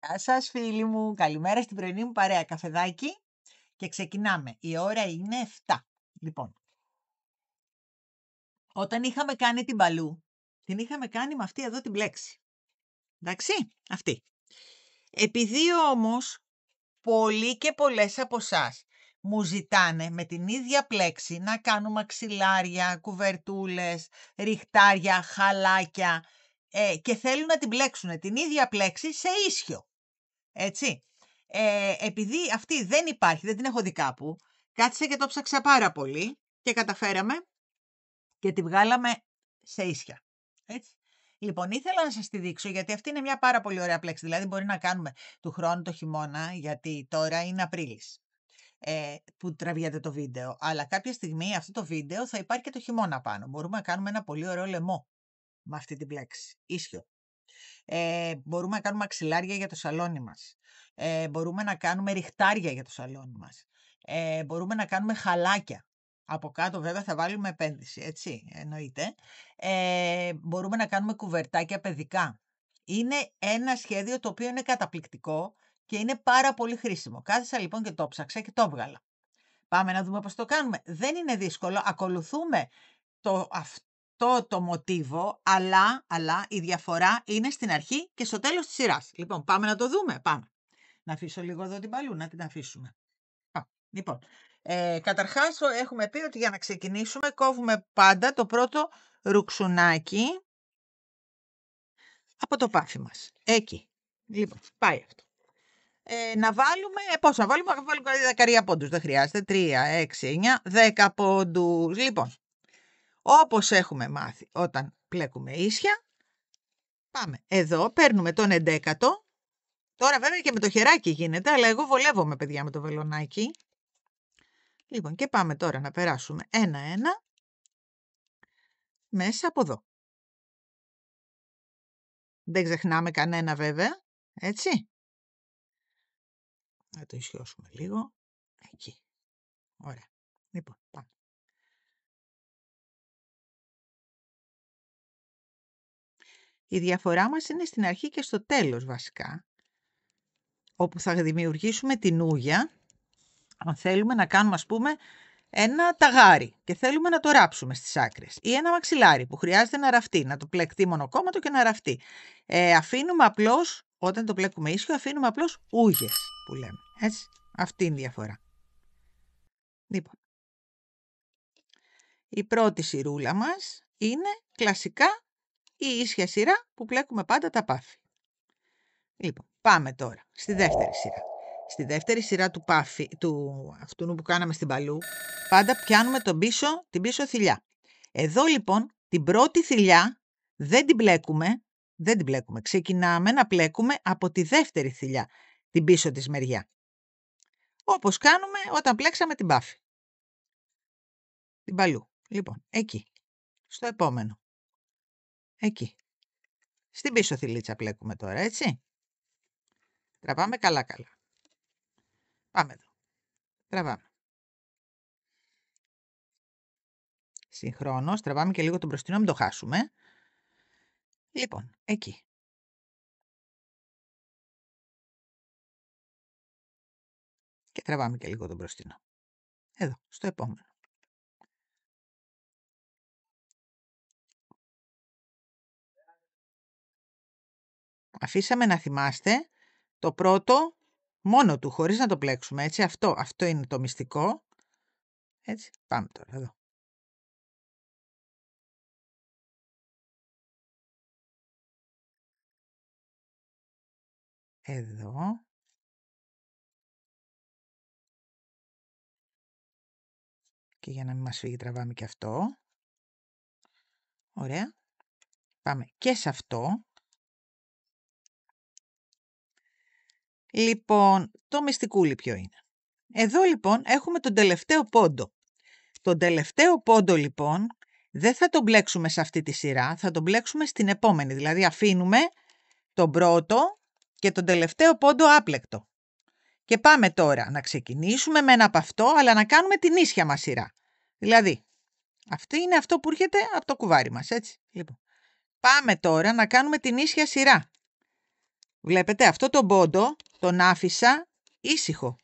Γεια σας φίλοι μου, καλημέρα στην πρωινή μου παρέα, καφεδάκι και ξεκινάμε. Η ώρα είναι 7. Λοιπόν, όταν είχαμε κάνει την παλού, την είχαμε κάνει με αυτή εδώ την πλέξη. Εντάξει, αυτή. Επειδή όμως πολλοί και πολλές από εσάς μου ζητάνε με την ίδια πλέξη να κάνουμε αξιλάρια, κουβερτούλες, ριχτάρια, χαλάκια και θέλουν να την πλέξουν την ίδια πλέξη σε ίσιο. Έτσι. Επειδή αυτή δεν υπάρχει, δεν την έχω δει κάπου, κάθισα και το ψάξα πάρα πολύ και καταφέραμε και τη βγάλαμε σε ίσια. Έτσι. Λοιπόν, ήθελα να σας τη δείξω γιατί αυτή είναι μια πάρα πολύ ωραία πλέξη. Δηλαδή μπορεί να κάνουμε του χρόνου το χειμώνα, γιατί τώρα είναι Απρίλης που τραβιέται το βίντεο. Αλλά κάποια στιγμή αυτό το βίντεο θα υπάρχει και το χειμώνα πάνω. Μπορούμε να κάνουμε ένα πολύ ωραίο λαιμό με αυτή την πλέξη. Ίσιο. Μπορούμε να κάνουμε αξιλάρια για το σαλόνι μας. Μπορούμε να κάνουμε ριχτάρια για το σαλόνι μας. Μπορούμε να κάνουμε χαλάκια. Από κάτω βέβαια θα βάλουμε επένδυση, έτσι, εννοείται. Μπορούμε να κάνουμε κουβερτάκια παιδικά. Είναι ένα σχέδιο το οποίο είναι καταπληκτικό και είναι πάρα πολύ χρήσιμο. Κάθισα λοιπόν και το ψάξα και το έβγαλα. Πάμε να δούμε πώς το κάνουμε. Δεν είναι δύσκολο. Ακολουθούμε το μοτίβο, αλλά η διαφορά είναι στην αρχή και στο τέλος της σειράς. Λοιπόν, πάμε να το δούμε. Πάμε. Να αφήσω λίγο εδώ την παλού, να την αφήσουμε. Λοιπόν, καταρχάς έχουμε πει ότι για να ξεκινήσουμε κόβουμε πάντα το πρώτο ρουξουνάκι από το πάφι μας. Εκεί. Λοιπόν, πάει αυτό. Να βάλουμε, πόσο να βάλουμε, δεκαρία πόντους, δεν χρειάζεται, 3, 6, 9, 10 πόντους. Λοιπόν, όπως έχουμε μάθει όταν πλέκουμε ίσια, πάμε εδώ, παίρνουμε τον 11ο, τώρα βέβαια και με το χεράκι γίνεται, αλλά εγώ βολεύομαι παιδιά με το βελονάκι. Λοιπόν, και πάμε τώρα να περάσουμε ένα-ένα μέσα από εδώ. Δεν ξεχνάμε κανένα βέβαια, έτσι. Να το ισιώσουμε λίγο, εκεί. Ωραία. Λοιπόν, πάμε. Η διαφορά μας είναι στην αρχή και στο τέλος βασικά, όπου θα δημιουργήσουμε την ούγια, αν θέλουμε να κάνουμε ας πούμε ένα ταγάρι και θέλουμε να το ράψουμε στις άκρες ή ένα μαξιλάρι που χρειάζεται να ραφτεί, να το πλεκτεί μονοκόμματο και να ραφτεί. Αφήνουμε απλώς, όταν το πλέκουμε ίσιο, αφήνουμε απλώς ούγες που λέμε. Έτσι, αυτή είναι η διαφορά. Λοιπόν, η πρώτη σειρούλα μας είναι κλασικά η ίσια σειρά που πλέκουμε πάντα τα πάφη. Λοιπόν, πάμε τώρα στη δεύτερη σειρά. Στη δεύτερη σειρά του πάφη, αυτού που κάναμε στην παλού, πάντα πιάνουμε την πίσω θηλιά. Εδώ λοιπόν την πρώτη θηλιά δεν την πλέκουμε. Ξεκινάμε να πλέκουμε από τη δεύτερη θηλιά, την πίσω της μεριά. Όπως κάνουμε όταν πλέξαμε την πάφη. Την παλού. Λοιπόν, εκεί. Στο επόμενο. Εκεί. Στην πίσω θηλίτσα πλέκουμε τώρα, έτσι. Τραβάμε καλά-καλά. Πάμε εδώ. Τραβάμε. Συγχρόνως, τραβάμε και λίγο τον μπροστινό, μην το χάσουμε. Λοιπόν, εκεί. Και τραβάμε και λίγο τον μπροστινό. Εδώ, στο επόμενο. Αφήσαμε να θυμάστε το πρώτο μόνο του, χωρίς να το πλέξουμε, έτσι. Αυτό είναι το μυστικό. Έτσι, πάμε τώρα εδώ. Εδώ. Και για να μην μας φύγει τραβάμε και αυτό. Ωραία. Πάμε και σε αυτό. Λοιπόν, το μυστικούλι ποιο είναι. Εδώ λοιπόν έχουμε τον τελευταίο πόντο. Τον τελευταίο πόντο λοιπόν δεν θα τον μπλέξουμε σε αυτή τη σειρά, θα τον μπλέξουμε στην επόμενη. Δηλαδή αφήνουμε τον πρώτο και τον τελευταίο πόντο άπλεκτο. Και πάμε τώρα να ξεκινήσουμε με ένα από αυτό, αλλά να κάνουμε την ίσια μας σειρά. Δηλαδή, αυτό είναι αυτό που έρχεται από το κουβάρι μας, έτσι. Λοιπόν, πάμε τώρα να κάνουμε την ίσια σειρά. Βλέπετε, αυτό το πόντο τον άφησα ήσυχο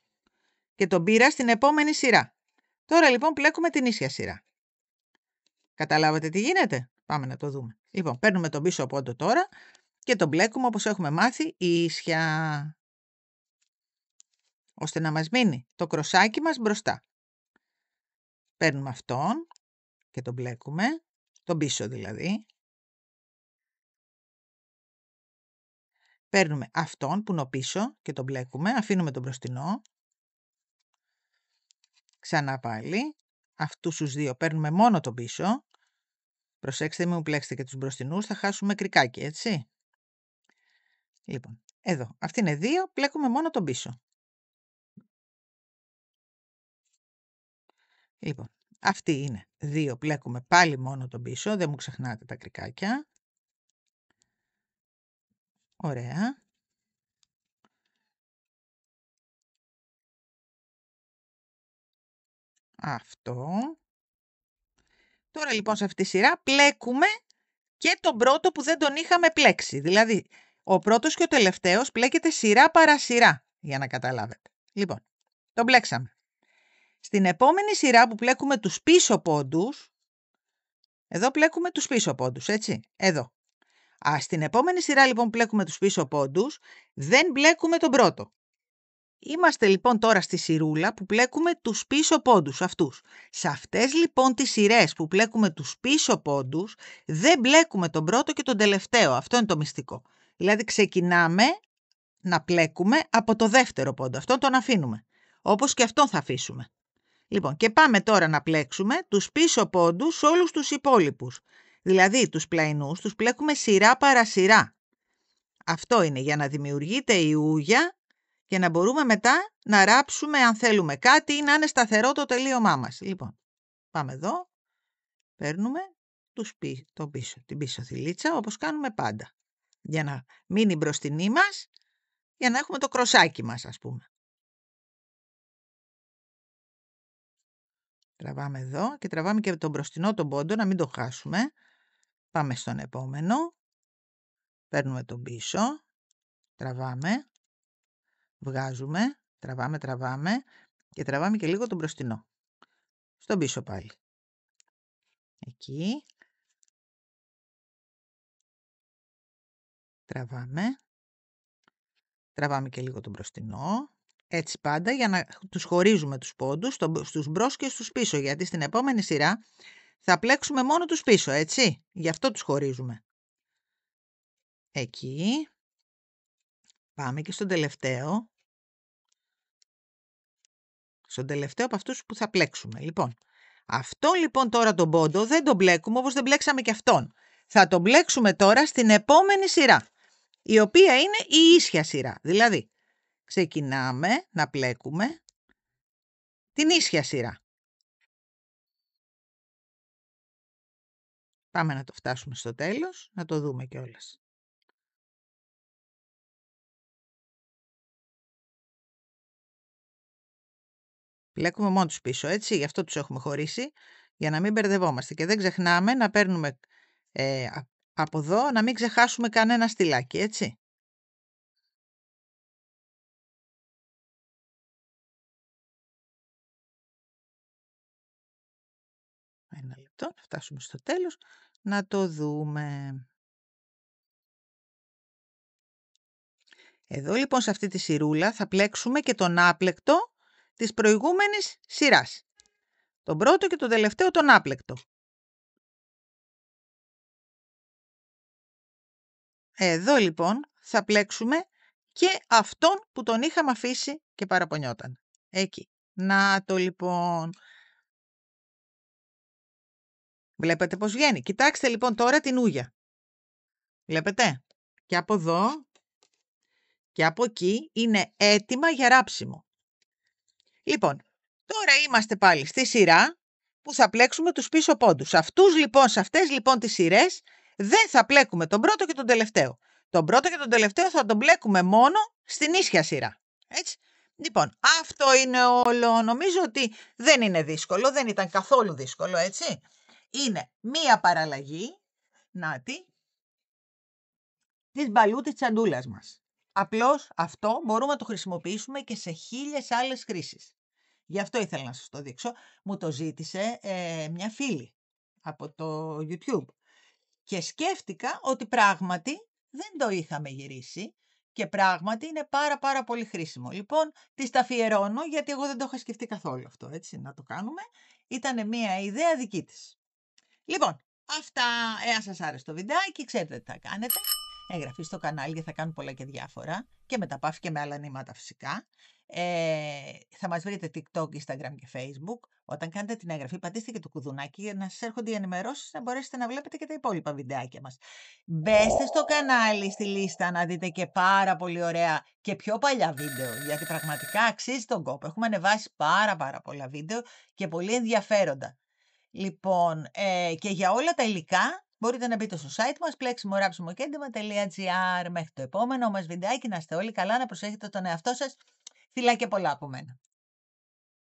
και τον πήρα στην επόμενη σειρά. Τώρα λοιπόν πλέκουμε την ίσια σειρά. Καταλάβατε τι γίνεται? Πάμε να το δούμε. Λοιπόν, παίρνουμε τον πίσω πόντο τώρα και τον μπλέκουμε όπως έχουμε μάθει ίσια, ώστε να μας μείνει το κροσάκι μας μπροστά. Παίρνουμε αυτόν και τον μπλέκουμε, τον πίσω δηλαδή. Παίρνουμε αυτόν που είναι ο πίσω και τον μπλέκουμε, αφήνουμε τον μπροστινό. Ξανά πάλι, αυτούς τους δύο παίρνουμε μόνο τον πίσω. Προσέξτε, μην μου πλέξετε και τους μπροστινούς, θα χάσουμε κρικάκι, έτσι. Λοιπόν, εδώ, αυτή είναι 2, πλέκουμε μόνο τον πίσω. Λοιπόν, αυτή είναι 2, πλέκουμε πάλι μόνο τον πίσω, δεν μου ξεχνάτε τα κρικάκια. Ωραία. Αυτό. Τώρα λοιπόν σε αυτή τη σειρά πλέκουμε και τον πρώτο που δεν τον είχαμε πλέξει. Δηλαδή, ο πρώτος και ο τελευταίος πλέκεται σειρά παρά σειρά, για να καταλάβετε. Λοιπόν, τον πλέξαμε. Στην επόμενη σειρά που πλέκουμε τους πίσω πόντους, εδώ πλέκουμε τους πίσω πόντους, έτσι, εδώ. Στην επόμενη σειρά λοιπόν που πλέκουμε τους πίσω πόντους, δεν πλέκουμε τον πρώτο. Είμαστε λοιπόν τώρα στη σειρούλα που πλέκουμε τους πίσω πόντους αυτούς. Σε αυτές λοιπόν τις σειρές που πλέκουμε τους πίσω πόντους, δεν μπλέκουμε τον πρώτο και τον τελευταίο. Αυτό είναι το μυστικό. Δηλαδή ξεκινάμε να πλέκουμε από το δεύτερο πόντο. Αυτόν τον αφήνουμε. Όπως και αυτόν θα αφήσουμε. Λοιπόν, και πάμε τώρα να πλέξουμε τους πίσω πόντους σε όλους τους υπόλοιπους. Δηλαδή τους πλαϊνούς τους πλέκουμε σειρά παρά σειρά. Αυτό είναι για να δημιουργείται η ούγια και να μπορούμε μετά να ράψουμε αν θέλουμε κάτι ή να είναι σταθερό το τελείωμά μας. Λοιπόν, πάμε εδώ, παίρνουμε την πίσω θηλίτσα όπως κάνουμε πάντα. Για να μείνει μπροστινή μας, για να έχουμε το κροσάκι μας ας πούμε. Τραβάμε εδώ και τραβάμε και τον μπροστινό τον πόντο να μην το χάσουμε. Πάμε στον επόμενο, παίρνουμε τον πίσω, τραβάμε, βγάζουμε, τραβάμε και τραβάμε και λίγο τον μπροστινό. Στον πίσω πάλι. Εκεί. Τραβάμε και λίγο τον μπροστινό. Έτσι πάντα για να τους χωρίζουμε τους πόντους στους μπρος και στους πίσω. Γιατί στην επόμενη σειρά θα πλέξουμε μόνο τους πίσω, έτσι. Γι' αυτό τους χωρίζουμε. Εκεί. Πάμε και στον τελευταίο. Στον τελευταίο από αυτούς που θα πλέξουμε. Λοιπόν, αυτό λοιπόν τώρα τον πόντο δεν τον μπλέκουμε όπως δεν μπλέξαμε και αυτόν. Θα τον μπλέξουμε τώρα στην επόμενη σειρά, η οποία είναι η ίσια σειρά. Δηλαδή, ξεκινάμε να πλέκουμε την ίσια σειρά. Πάμε να το φτάσουμε στο τέλος, να το δούμε κιόλας. Πλέκουμε μόνο τους πίσω, έτσι, γι' αυτό τους έχουμε χωρίσει, για να μην μπερδευόμαστε. Και δεν ξεχνάμε να παίρνουμε από εδώ, να μην ξεχάσουμε κανένα στυλάκι, έτσι. Ένα λεπτό, να φτάσουμε στο τέλος, να το δούμε. Εδώ λοιπόν σε αυτή τη σειρούλα θα πλέξουμε και τον άπλεκτο της προηγούμενης σειράς. Τον πρώτο και τον τελευταίο τον άπλεκτο. Εδώ λοιπόν θα πλέξουμε και αυτόν που τον είχαμε αφήσει και παραπονιόταν. Εκεί. Να το λοιπόν. Βλέπετε πώς βγαίνει. Κοιτάξτε λοιπόν τώρα την ούγια. Βλέπετε. Και από εδώ και από εκεί είναι έτοιμα για ράψιμο. Λοιπόν, τώρα είμαστε πάλι στη σειρά που θα πλέξουμε τους πίσω πόντους. Σε αυτές λοιπόν τις σειρές δεν θα πλέκουμε τον πρώτο και τον τελευταίο. Τον πρώτο και τον τελευταίο θα τον πλέκουμε μόνο στην ίσια σειρά. Έτσι. Λοιπόν, αυτό είναι όλο. Νομίζω ότι δεν είναι δύσκολο, δεν ήταν καθόλου δύσκολο, έτσι. Είναι μία παραλλαγή, νάτι, της μπαλού της τσαντούλας μας. Απλώς αυτό μπορούμε να το χρησιμοποιήσουμε και σε 1000 άλλες χρήσεις. Γι' αυτό ήθελα να σας το δείξω. Μου το ζήτησε μια φίλη από το YouTube και σκέφτηκα ότι πράγματι δεν το είχαμε γυρίσει και πράγματι είναι πάρα πολύ χρήσιμο. Λοιπόν, της τα αφιερώνω γιατί εγώ δεν το είχα σκεφτεί καθόλου αυτό, έτσι, να το κάνουμε. Ήτανε μια ιδέα δική της. Λοιπόν, αυτά, εάν σας άρεσε το βιντεάκι, ξέρετε τι θα κάνετε. Εγγραφή στο κανάλι γιατί θα κάνω πολλά και διάφορα και με τα παύση και με άλλα νήματα φυσικά. Θα μας βρείτε TikTok, Instagram και Facebook. Όταν κάνετε την εγγραφή πατήστε και το κουδουνάκι για να σας έρχονται οι ενημερώσεις να μπορέσετε να βλέπετε και τα υπόλοιπα βιντεάκια μας. Μπέστε στο κανάλι στη λίστα να δείτε και πάρα πολύ ωραία και πιο παλιά βίντεο γιατί πραγματικά αξίζει τον κόπο. Έχουμε ανεβάσει πάρα πολλά βίντεο και πολύ ενδιαφέροντα. Λοιπόν, και για όλα τα υλικά μπορείτε να μπείτε στο site μας pleximoraψιμοκέντημα.gr. Μέχρι το επόμενο μας βιντεάκι να είστε όλοι καλά, να προσέχετε τον εαυτό σας. Φιλάκια πολλά από μένα.